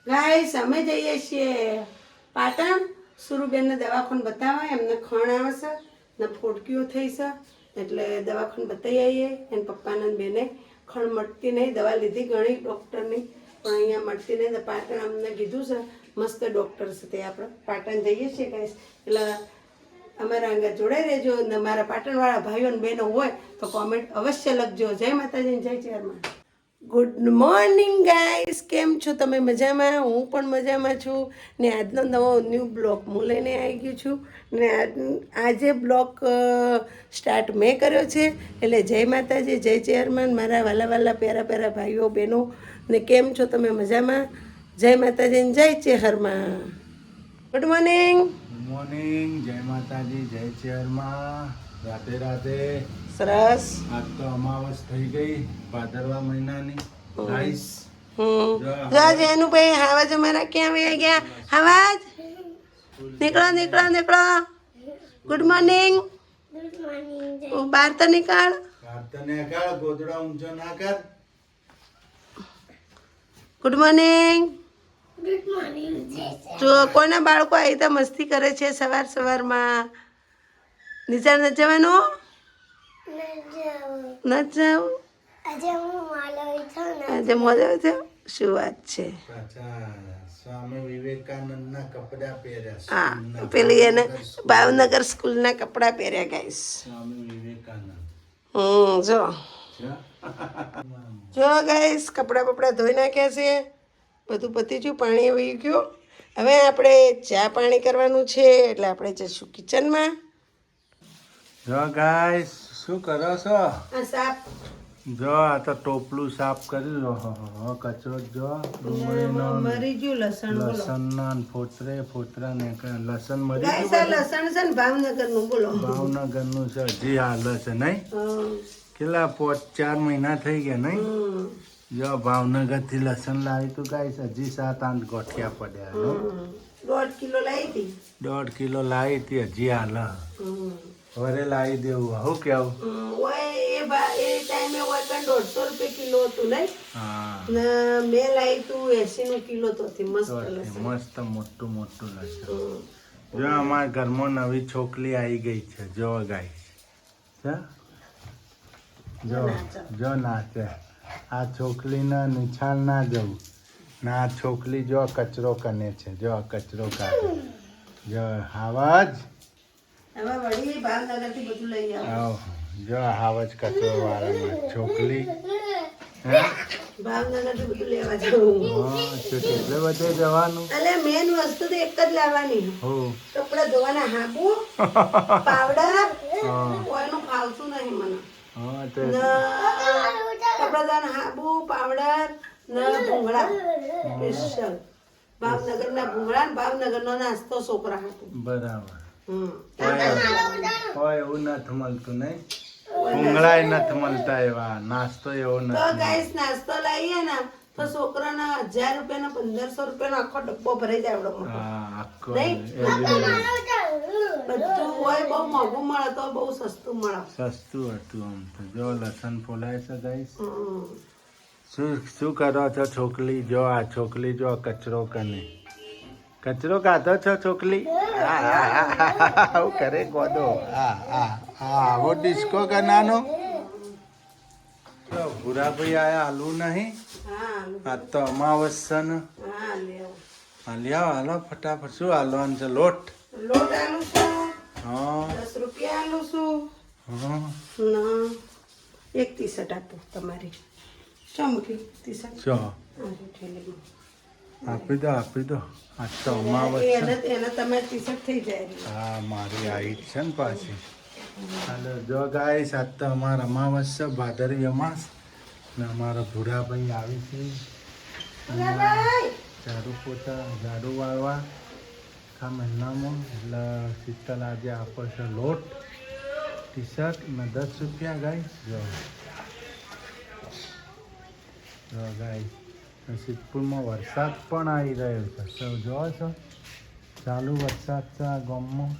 Guys અમે જઈએ છીએ પાટણ સુરુબેનને દવાખાને બતાવવા. એમને ખણ આવે છે ને ફોડકીઓ થઈ છે એટલે દવાખાને બતાવી આવીએ. એને પપ્પાને બેને ખણ મળતી નહીં, દવા લીધી ઘણી ડૉક્ટરની પણ અહીંયા મળતી નહીં. તો પાટણ અમને કીધું છે મસ્ત ડૉક્ટર છે તે આપણે પાટણ જઈએ છીએ ગાઈસ. એટલે અમારા અંગા જોડાઈ રહેજો ને મારા પાટણવાળા ભાઈઓ અને બહેનો હોય તો કોમેન્ટ અવશ્ય લખજો. જય માતાજી, જય ચેરમાં. ગુડ મોર્નિંગ ગાઈસ, કેમ છો તમે? મજામાં? હું પણ મજામાં છું. ને આજનો નવો ન્યૂ બ્લોગ હું લઈને આવી ગયું છું. ને આજે બ્લોગ સ્ટાર્ટ મેં કર્યો છે. એટલે જય માતાજી, જય ચેરમાન, મારા વાલા વાલા પ્યારા પ્યારા ભાઈઓ બહેનો. ને કેમ છો તમે? મજામાં? જય માતાજી, જય ચેહરમાં. Good morning. ગુડ મોર્નિંગ, જય માતાજી, જય ચેરમાં, રાધે રાધે. સરસ. આજ તો અમાવસ થઈ ગઈ ભાદરવા મહિનાની. ગાઈસ જો જેનુભાઈ હાવાજ અમારા ક્યાં વહી ગયા? હાવાજ નીકળો નીકળો નીકળો. Good morning. બહાર તો નીકળ. તને કાળ ગોદડા ઊંચો ના કર. Good morning. જો કોના બાળકો આવી તો મસ્તી કરે છે સવાર સવારમાં. નિશાળ ન જવાનું? ન જાવ આજે મોજા છે. શું વાત છે? સ્વામી વિવેકાનંદ ના કપડા પહેર્યા. હા, પેલી એને ભાવનગર સ્કૂલના કપડા પહેર્યા ગાઈસ. સ્વામી વિવેકાનંદ. જો જો ગાઈસ કપડા બપડા ધોઈ નાખ્યા છે. બધું પતી ગયું, પાણી આવી ગયું. હવે આપણે ચા પાણી કરવાનું છે એટલે આપણે જઈશું કિચનમાં. જો ગાઈસ શું કરો છો? આ સાફ જો આ તો ટોપલું સાફ કર્યું. કચરો જો ડુંગળીનો, મરી ગયું લસણ. બોલો લસણના ફોતરે ફોતરા ને લસણ મરી ગાઈસ આ લસણ છે ને ભાવનગરનું. બોલો ભાવનગરનું છે. હજી હાલે છે નહીં? કેટલા 4 મહિના થઈ ગયા નહીં? જો ભાવનગર થી લસણ લાવી તું ગાઈસ, હજી 7-8 ગોઠિયા પડ્યા. 1.5 કિલો લાવી હતી. 1.5 કિલો લાવી હતી, હજી હાલે. વરે લાવી દેવું. હું કેવું? એ ટાઈમે હોય પણ 150 રૂપિયા કિલો હતું નહીં? હા, ને મેં લાવી તું 80 નું કિલો તો હતી. મસ્ત લસણ. મસ્ત મોટું મોટું લસણ. જો અમારા ઘરમાં નવી છોકરી આવી ગઈ છે. જો ગાઈસ જો જો નાચે. આ છોકરીને નિશાળ ના જવું ને આ છોકરી જો કચરો કને છે. જો કચરો કાઢે. જો હાવજ હવે વળી ભાવનગર થી બધું લઈ આવો. જો હાવજ કચરો વાળા છોકરી ભાવનગર થી બધું લેવા જવું. કેટલે બધે જવાનું? એટલે મેન વસ્તુ તો એક જ લાવવાની. હો કપડા ધોવાના હાબુ, પાવડર. કોઈનું ફાવતું નહીં મને. હા તે કપડા ધોવાના હાબુ, પાવડર ને ભૂંગળા સ્પેશિયલ. ભાવનગર ના ભૂંગળા ને ભાવનગર નો નાસ્તો છોકરા હતું. બરાબર. હોય એવું નથી મળતું નહીં? ભૂંગળાય નથી મળતા એવા. નાસ્તો એવો તો નથી. ગાઈસ નાસ્તો લાવીએ ને તો છોકરાના 1000 રૂપિયાનો 1500 રૂપિયાનો આખો ડબ્બો ભરાઈ જાય આવડો મોટો. હા, આખો નહીં? બધું હોય બહુ મોંઘું મળે તો બહુ સસ્તું મળે. સસ્તું હતું આમ તો. જો લસણ ફોલાય છે ગાઈસ. શું કરો છો છોકરી? જો આ છોકરી જો કચરો કને. કચરો કાઢો છો છોકરી? આવું કરે ગોદો. આવો ડિસ્કો કરનાનો. ભૂરાભાઈ આયા હાલવું નહીં? હા આ તો અમાવસ છે ને. હા લેવો. હાલ્યા હાલો ફટાફટ. શું હાલવાનું છે? લોટ? લોટ આલું છું. હા 10 રૂપિયા આલું છું. હા. ના એક ટી-શર્ટ આપો તમારી. ચમકી ટી-શર્ટ. ચો થેલીમાં. આપી દો આપી દો. આજ તો અમાવસ છે. એને તમારી ટી-શર્ટ થઈ જાય. હા, મારી આવી જ છે ને પાછી. હાલો જો ગાઈસ આજ તો અમારા અમાવસ છે, ભાદરવી અમાસ. ને અમારા ભૂરાભાઈ આવી છે ઝાડુ પોતા ઝાડુ વાળવા આખા મહિનામાં. એટલે શીતલ આજે આપે છે લોટ, ટી-શર્ટ ને 10 રૂપિયા ગાઈસ. જો ગાઈસ સિદ્ધપુરમાં વરસાદ પણ આવી રહ્યો છે. સૌ જોવો છો ચાલુ વરસાદ છે આ ગામમાં.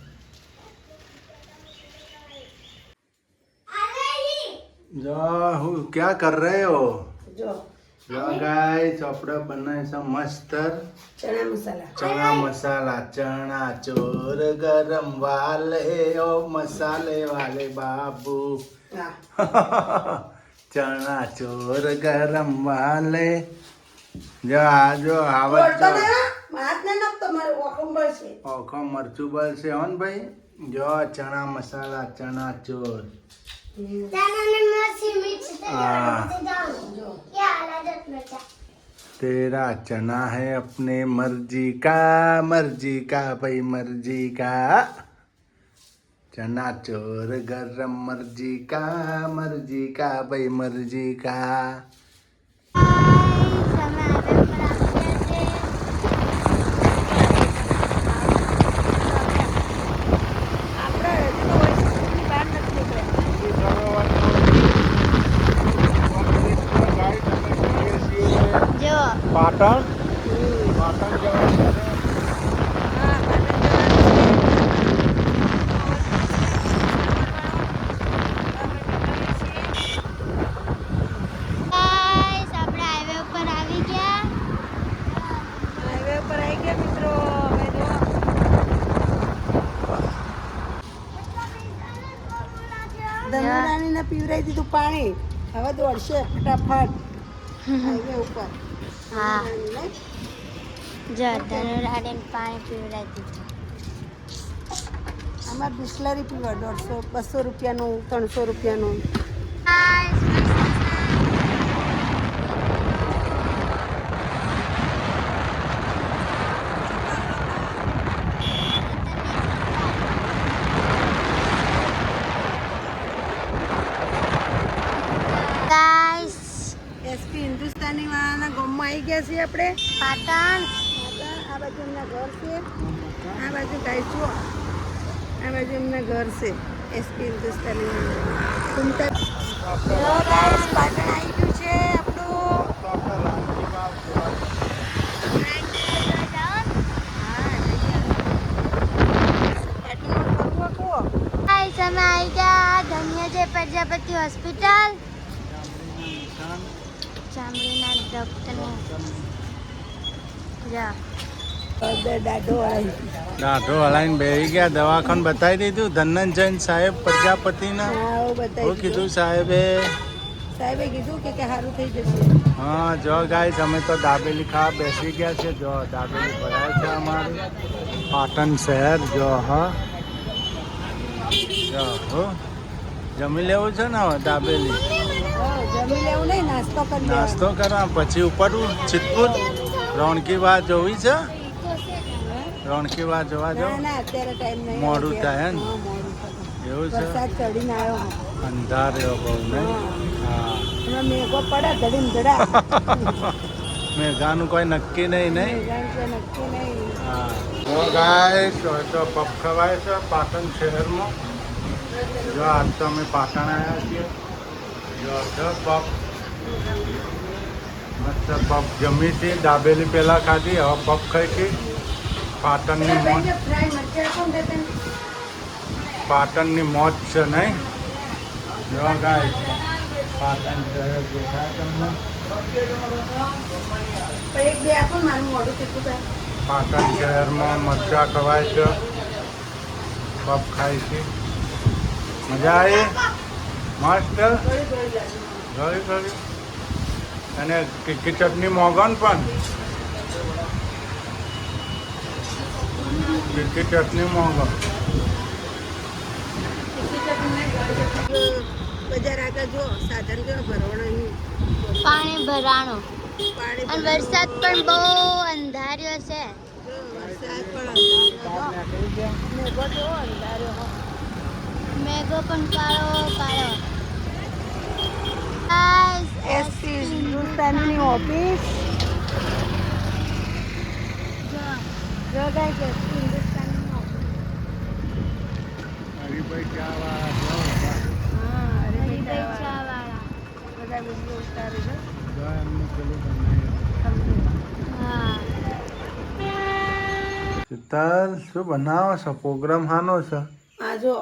જો હું क्या कर रहे हो? જો જો ગાઈસ આપણે બનાવીશું મસ્ત ચણા મસાલા ચણા મસાલા ચણા ચોર ગરમ વાલે ઓ મસાલે વાલે બાબુ હા ચણા ચોર ગરમ વાલે જો આ જો આવત તોડતો જો ને હાથ ને નાખ તમારે ઓખમ બળશે ઓખો મરચું બળશે હોન ભાઈ જો ચણા મસાલા ચણા ચોર हाँ। तेरा चना है अपने मर्जी का भाई मर्जी का चना चोर गरम मर्जी का भाई मर्जी का પાટણ પાટણ જવાનું ધનુરાણીને પીવરાઈ દીધું પાણી હવે દોડશે ફટાફટ હાઈવે ઉપર હા ધનુરાણીને જો ધનુરાડીને પાણી પીવડાવી દીધું અમારે બિસ્લરી પીવા 150 200 રૂપિયાનું 300 રૂપિયાનું ગાઈસ એસપી હિન્દુસ્તાની વાળાના ગામમાં આવી ગયા છીએ આપણે પાટણ આ બાજુ એમના ઘર છે આ બાજુ ગાયચો આ બાજુ એમના ઘર છે એસપી હિન્દુસ્તાની ઘૂમતા જો ગાઈસ પાટણ આવી ગયું છે આપણું ગાઈસ અમે આવી ગયા ધન્યજય પ્રજાપતિ હોસ્પિટલ ચામડીના ડોક્ટરને જો દાદો આવી દાઢો હલાઈને બેસી ગયા દવાખાને બતાવી દીધું ધનંજય સાહેબ પ્રજાપતિના આવો શું બતાવી કીધું સાહેબે સાહેબે કીધું કે સારું થઈ જશે હા જો ગાઈસ અમે તો દાબેલી ખાવા બેસી ગયા છે જો દાબેલી ભરાય છે અમારી પાટણ શહેર જો હા જો હો જમી લેવું છે ને હવે દાબેલી જમી લેવું નહીં નાસ્તો કરી લેવાનો. નાસ્તો કરવા પછી ઉપરવું ચિતપુર રોણકી વા જોવી છે રોણકી વા જોવા ના જાવ ના અત્યારે ટાઈમ નહીં મોડું થાય ને? હા, મોડું થાય. એવું છે વરસાદ ચડીને આવ્યો અંધાર રહ્યો બહુ નહીં હા એમાં મેઘો પડે ધડીમ ધડા મેઘાનું કોઈ નક્કી નહીં નહીં મેઘાનું કોઈ નક્કી નહીં હા તો ગાઈસ તો પપ ખવાય છે પાટણ શહેરમાં જો આજ તો અમે પાટણ આવ્યા છીએ જો છે પપ મસ્ત પપ જમી હતી દાબેલી પહેલાં ખાધી હવે પપ ખાઈ હતી પાટણની મોજ ફ્રાય મરચાં કોણ દેતા? પાટણની મોજ છે નહીં જો ગાઈસ પાટણ શહેર દેખાય તમને પણ એક બે આપો ને, મારું મોઢું કેટલું થાય. પાટણ શહેરમાં મરચા ખવાય છે પપ ખાય છે મજા આવી મસ્ત ગળી ગળી લાગે. ગળી ગળી અને તીખી ચટણી મોગન પણ તીખી ચટણી મોગન બજાર આગળ જો સાધન જો ભરવાડો અહીં પાણી ભરાણું પાણી અને વરસાદ પણ બહુ અંધાર્યો છે જો, વરસાદ પણ મેઘો જો અંધાર્યો હો. મેઘો પણ કાળો કાળો ગાઈસ એસપી હિન્દુસ્તાનની ઓફિસ જો ગાઈસ એસપી હિન્દુસ્તાનની ઓફિસ હરિભાઈ ચા વાળા હા અરે હરિભાઈ બેટા ચા વાળા બધા વિડીયો ઉતારે છે જો એમનું પેલું બનાવ્યું હા શીતલ શું બનાવો છો પ્રોગ્રામ હાનો છે આ જો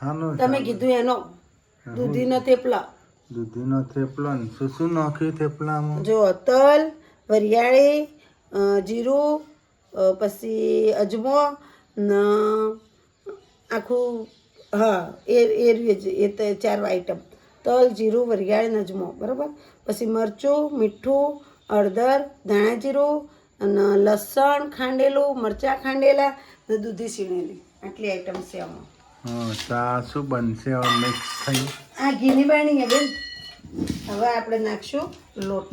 હાનો તમે કીધું એનો દૂધીનો થેપલા દૂધીનો થેપલો ને શું નાખ્યું થેપલામાં? જો તલ, વરિયાળી, જીરું, પછી અજમો ને આખું હા એ તો 4 આઈટમ. તલ, જીરું, વરિયાળી ને અજમો, બરાબર. પછી મરચું, મીઠું, હળદર, ધાણા જીરું અને લસણ ખાંડેલું, મરચાં ખાંડેલા ને દૂધી છીણેલી. આટલી આઈટમ છે આમાં. હા તો આ શું બનશે હવે મિક્સ થઈ? આ ઘીની બાણી છે બેન. હવે આપણે નાખશું લોટ.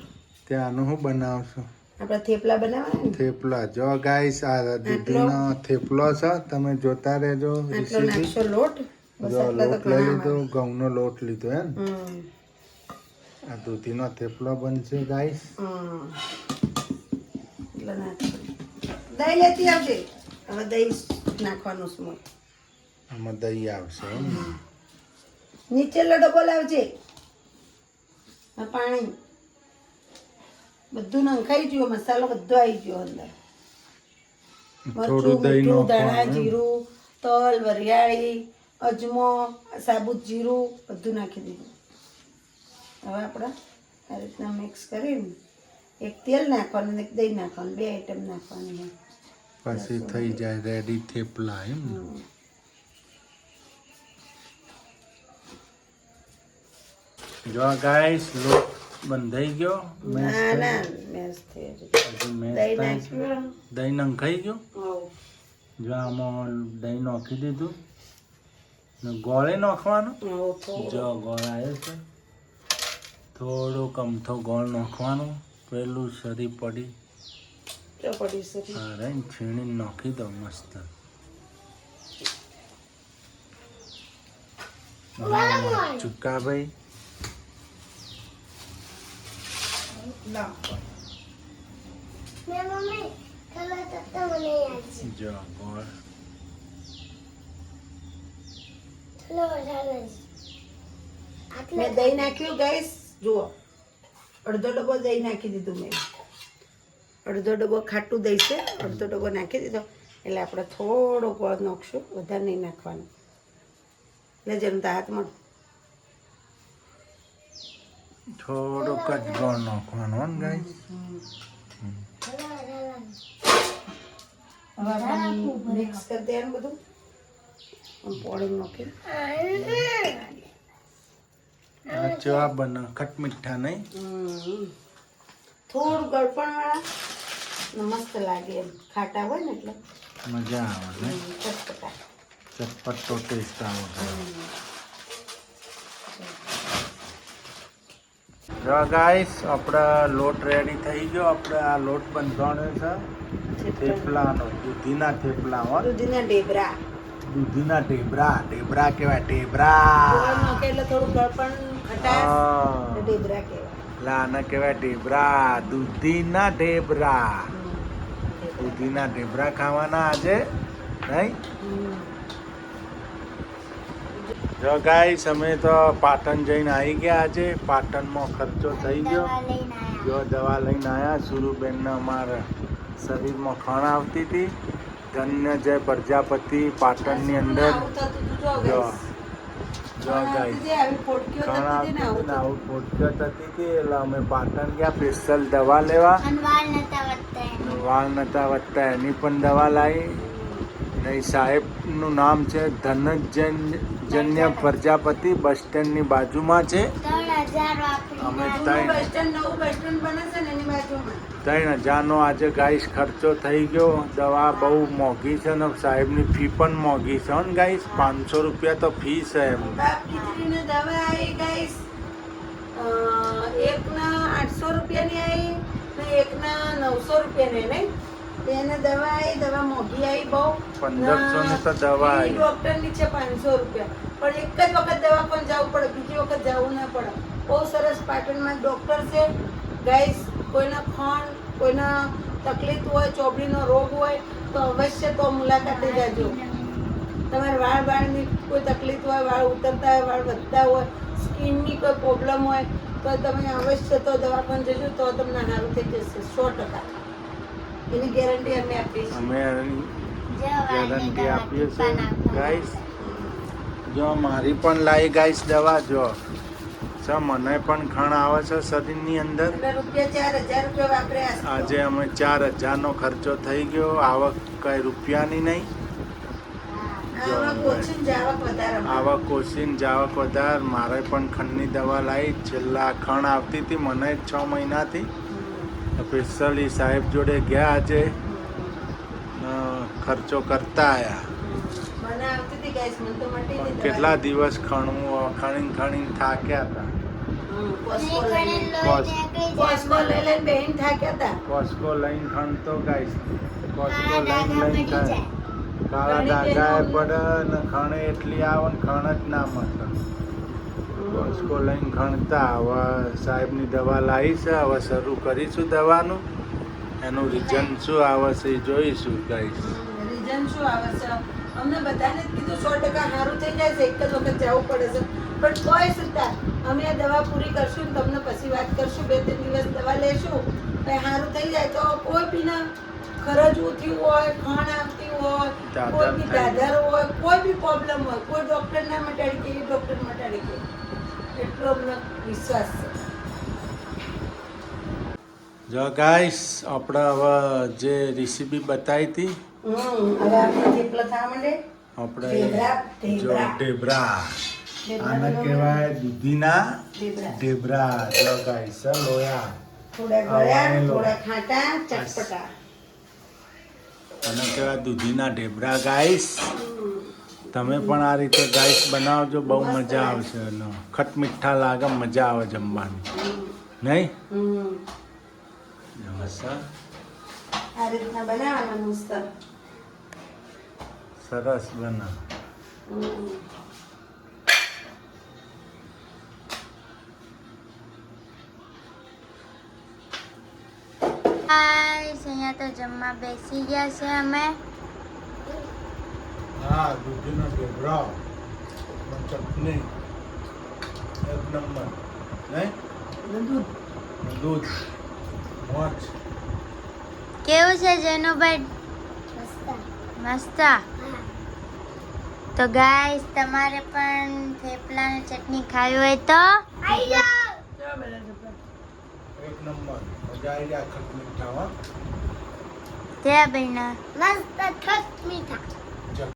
ત્યાંનું શું બનાવશો? આપણે થેપલા બનાવવાના ને. થેપલા. જો ગાઈસ આ દૂધીનો થેપલો છે, તમે જોતા રહેજો. આટલો રેસીપી નાખશો લોટ. બસ જો આટલા તો લોટ લઈ ઘણા લીધો, ઘઉંનો લોટ લીધો એમ. હમ આ દૂધીનો થેપલો બનશે ગાઈસ. એટલે નાખશું. દહીં લેતી આવજે. હવે દહીં નાખવાનું છે મોય. આમાં દહીં આવશે એમ. નીચેલો ડબ્બો લાવજે. આ પાણી બધું નંખાઈ ગયું, મસાલો બધો આવી ગયો અંદર. થોડું દહીં મીઠું, ધાણા નાખવાનું. જીરું, તલ, વરિયાળી, અજમો, સાબુત જીરું બધું નાખી દીધું. હવે આપણે આ રીતના મિક્સ કરીને એક તેલ નાખવાનું ને એક દહીં નાખવાનું, 2 આઈટમ નાખવાની. પછી થઈ જાય રેડી થેપલા એમ ને. જો ગાઈસ લોટ બંધાઈ ગયો. ના ના મેસ થઈ હજી મેશ દહીં થાય છે. નાખ્યું. દહીં નંખાઈ ગયું. હોવ. જો આમાં દહીં નાખી દીધું ને ગોળે નાખવાનું. હોવ, થોડું. જો ગોળ આવ્યો છે, થોડો કમથો ગોળ નાખવાનું. પેલું શરી પડી જો પડી શકે. અરે છીણીને નાખી દો મસ્ત. ચુક્કા ભાઈ લાવ. મમ્મી કલર તો મને યાદ છે. જો ગોળ ચલો વધારે મેં દહીં નાખ્યું ગાઈસ. જુઓ અડધો ડબ્બો દહીં નાખી દીધું મેં. અડધો ડબ્બો ખાટું દહીં છે, અડધો ડબ્બો નાખી દીધો. એટલે આપણે થોડો ગોળ નાખશું, વધારે નહીં નાખવાનું. એટલે જેમ તો હાથમાં થોડોક જ ગોળ નાખવાનો હો ને ગાઈસ. હવે આપણે મિક્સ કરી દેવાનું બધું. પોળી નાખી આ ચા બને ખટ મીઠા નહીં. થોડું ગળપણ વાળા મસ્ત લાગે એમ. ખાટા હોય ને એટલે મજા આવે ને. ચટપટા. ચટપટો ટેસ્ટ આવે. જો ગાઈસ આપણે લોટ રેડી થઈ ગયો. આપણે આ લોટ બંધાણો છે થેપલાનો, દૂધીના થેપલા હો. દૂધીના ઢેબરા. દૂધીના ઢેબરા. ઢેબરા કહેવાય ઢેબરા. ગોળ નાખે એટલે થોડું ગળપણ ખટાશ હા. એટલે ઢેબરા કહેવાય. એટલે આને કહેવાય ઢેબરા. દૂધીના ઢેબરા. દૂધીના ઢેબરા ખાવાના આજે નહીં. જો ગાઈસ અમે તો પાટણ જઈને આવી ગયા આજે. પાટણમાં ખર્ચો થઈ ગયો. દવા લઈને આયા. જો દવા લઈને આવ્યા. સુરુબેનને અમારા શરીરમાં ખણ આવતી હતી. ધન્ય જય પ્રજાપતિ પાટણની અંદર. આવું થતું હતું જો જો guys. જો ગાઈસ આવી પોટકીઓ ખણ થતી હતી આવતી ને આવું હતી ને થતું. આવું પોટક્યો થતી હતી. એટલે અમે પાટણ ગયા સ્પેશિયલ દવા લેવા. અને વાળ નતા વધતા એના. વાળ નતા વધતા એની પણ દવા લાવી. ને એ સાહેબનું નામ છે ધનજન્ય પ્રજાપતિ. બસ સ્ટેન્ડની બાજુમાં છે. 3000 વાપરી અમે નાખ્યા. નવું બસ સ્ટેન્ડ બને છે ને એની બાજુમાં. 3000નો આજે ગાઈસ ખર્ચો થઈ ગયો. દવા બહુ મોંઘી છે ને સાહેબની ફી પણ મોંઘી છે ને ગાઈસ. 500 રૂપિયા તો ફી છે એમ. બાપ દીકરીને દવા આવી ગાઈસ. એકના 800 રૂપિયાની આવી ને એકના 900 રૂપિયાની નહીં. એને દવા આવી, દવા મોંઘી આવી બહુ. 1500 ની તો દવા આવી. ડોક્ટરની છે 500 રૂપિયા. પણ એક જ વખત દવાખાને જવું પડે, બીજી વખત જવું ના પડે. બહુ સરસ પાટણમાં ડોક્ટર છે ગાઈસ. કોઈના ખણ, કોઈના તકલીફ હોય, ચોબડીનો રોગ હોય તો અવશ્ય તો મુલાકાતે જાજો. તમારે વાળની કોઈ તકલીફ હોય, વાળ ઉતરતા હોય, વાળ વધતા હોય, સ્કિનની કોઈ પ્રોબ્લેમ હોય તો તમે અવશ્ય તો દવાખાને જજો તો તમને સારું થઈ જશે 100%. એની ગેરંટી અમે આપીએ છીએ. અમે જો વાળની ગેરંટી દવા આપીએ ટીપા છીએ નાખવાના. ગાઈસ. જો મારી પણ લાવી ગાઈસ દવા. જો મને પણ ખણ આવે છે શરીરની અંદર. એટલે રૂપિયા 4,000 વાપર્યા છે. આજે અમે 4,000નો ખર્ચો થઈ ગયો. આવક કઈ રૂપિયાની નહીં. આમાં કોચિંગ જાવક વધારે. આવક ઓછી ને જાવક વધારે. મારે પણ ખંડની દવા લાવી. છેલ્લા ખણ આવતી હતી મને 6 મહિનાથી. સ્પેશિયલી સાહેબ જોડે ગયા આજે, ખર્ચો કરતા આવ્યા. મને આવતી હતી ગાઈસ, મને તો મટી પણ ગઈ કેટલા દિવસ ખણીને થાક્યા હતા. પોસ્કો લઈ લઈને બેહીને થાક્યા હતા. કોસ્કો લઈને ખણતો ગાઈસ. કોસ્કો લઈને ખણ. કાળા ડાઘા પડે ને ખણે એટલી આવે ને ખણ જ ના મળે. કોસ્કો લઈને ખણતા. હવે સાહેબની દવા લાવી છે. હવે શરૂ કરીશું દવાનું. એનું રિઝલ્ટ શું આવે છે એ જોઈશું ગાઈસ. રીઝન શું આવે છે? અમને બધાને જ કીધું 100% સારું થઈ જાય છે. એક જ વખત જવું પડે છે, પણ કોઈ સુધા અમે આ દવા પૂરી કરશું ને તમને પછી વાત કરશું. 2-3 દિવસ દવા લેશું, પછી સારું થઈ જાય તો કોઈ બીના ખરજવું થયું હોય, ખાણ આવતી હોય, કોઈ બી દાદર હોય, કોઈ બી પ્રોબ્લેમ હોય, કોઈ ડૉક્ટર ના મટાડી કે એ ડૉક્ટર મટાડી કે, એટલો અમને વિશ્વાસ છે. જો ગાઈસ, આપણે હવે જે રેસીપી બતાવી હતી, હવે આપણે થેપલા થવા માંડે. આપણે ઢેબરા. જો ઢેબરા, આને કહેવાય દૂધીના ઢેબરા. જો ગાઈસ, લોયા થોડા ગળ્યા, થોડા ખાટા, ચટપટા. આને કહેવાય દૂધીના ઢેબરા ગાઈસ. તમે પણ આ રીતે ગાઈસ બનાવજો, બહુ મજા આવશે. ખટ મીઠા લાગે, મજા આવે જમવાની, નહીં? નમસ્કાર. આ રીતના બનાવવાના મસ્ત. સરસ બનાવ. અહીંયા તો જમવા બેસી ગયા છે અમે. હા, દૂધીનો ઢેબરો, ચટણી એક નંબર, નહીં? દૂધ મોજ. કેવું છે જેનુભાઈ? મસ્ત. તો ગાઈસ, તમારે પણ થેપલા અને ચટણી ખાવી હોય તો એક નંબર, મજા આવી જાય. ખટ મીઠા. ત્યાં બેના મસ્ત ખટ મીઠા.